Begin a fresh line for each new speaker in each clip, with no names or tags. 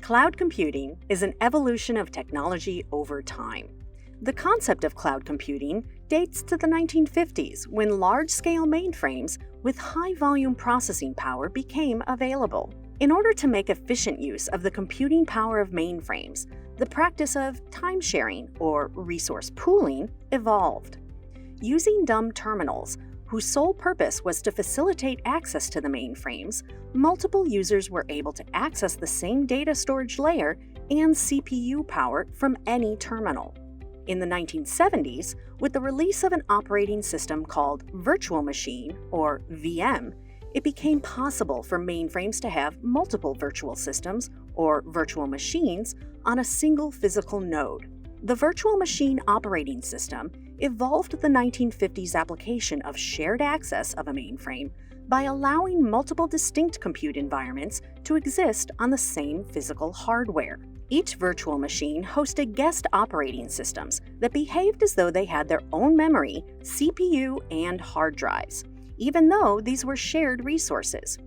Cloud computing is an evolution of technology over time. The concept of cloud computing dates to the 1950s when large-scale mainframes with high-volume processing power became available. In order to make efficient use of the computing power of mainframes, the practice of time-sharing or resource pooling evolved. Using dumb terminals, whose sole purpose was to facilitate access to the mainframes, multiple users were able to access the same data storage layer and CPU power from any terminal. In the 1970s, with the release of an operating system called virtual machine, or VM, it became possible for mainframes to have multiple virtual systems, or virtual machines, on a single physical node. The virtual machine operating system evolved the 1950s application of shared access of a mainframe by allowing multiple distinct compute environments to exist on the same physical hardware. Each virtual machine hosted guest operating systems that behaved as though they had their own memory, CPU, and hard drives, even though these were shared resources.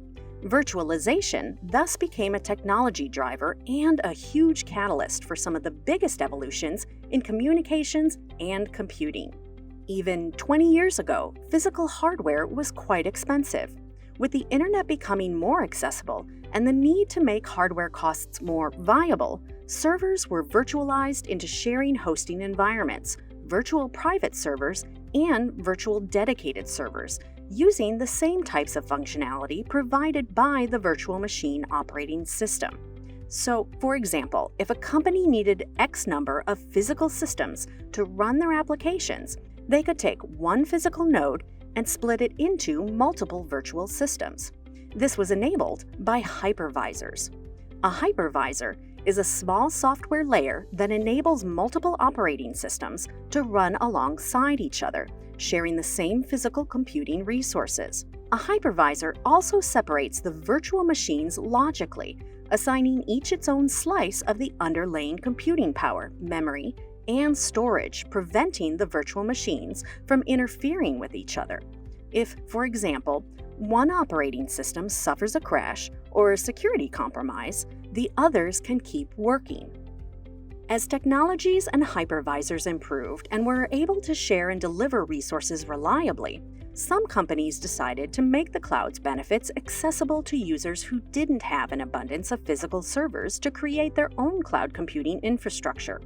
Virtualization thus became a technology driver and a huge catalyst for some of the biggest evolutions in communications and computing. Even 20 years ago, physical hardware was quite expensive. With the internet becoming more accessible and the need to make hardware costs more viable, servers were virtualized into sharing hosting environments, virtual private servers, and virtual dedicated servers, using the same types of functionality provided by the virtual machine operating system. So, for example, if a company needed X number of physical systems to run their applications, they could take one physical node and split it into multiple virtual systems. This was enabled by hypervisors. A hypervisor is a small software layer that enables multiple operating systems to run alongside each other, sharing the same physical computing resources. A hypervisor also separates the virtual machines logically, assigning each its own slice of the underlying computing power, memory, and storage, preventing the virtual machines from interfering with each other. If, for example, one operating system suffers a crash or a security compromise, the others can keep working. As technologies and hypervisors improved and were able to share and deliver resources reliably, some companies decided to make the cloud's benefits accessible to users who didn't have an abundance of physical servers to create their own cloud computing infrastructure.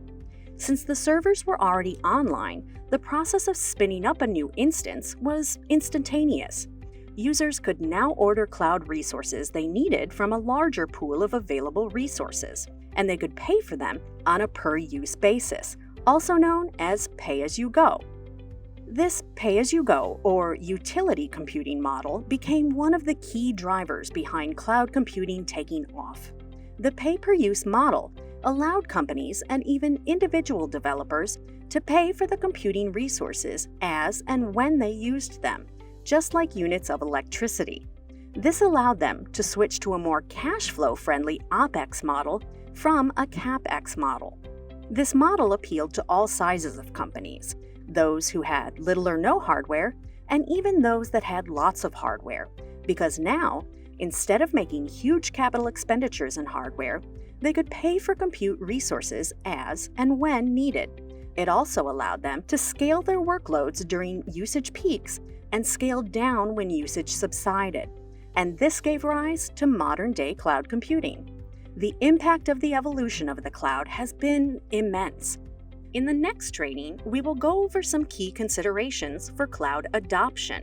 Since the servers were already online, the process of spinning up a new instance was instantaneous. Users could now order cloud resources they needed from a larger pool of available resources, and they could pay for them on a per-use basis, also known as pay-as-you-go. This pay-as-you-go, or utility computing model, became one of the key drivers behind cloud computing taking off. The pay-per-use model allowed companies and even individual developers to pay for the computing resources as and when they used them, just like units of electricity. This allowed them to switch to a more cash flow-friendly OpEx model from a CapEx model. This model appealed to all sizes of companies, those who had little or no hardware, and even those that had lots of hardware, because now, instead of making huge capital expenditures in hardware, they could pay for compute resources as and when needed. It also allowed them to scale their workloads during usage peaks and scale down when usage subsided. And this gave rise to modern-day cloud computing. The impact of the evolution of the cloud has been immense. In the next training, we will go over some key considerations for cloud adoption.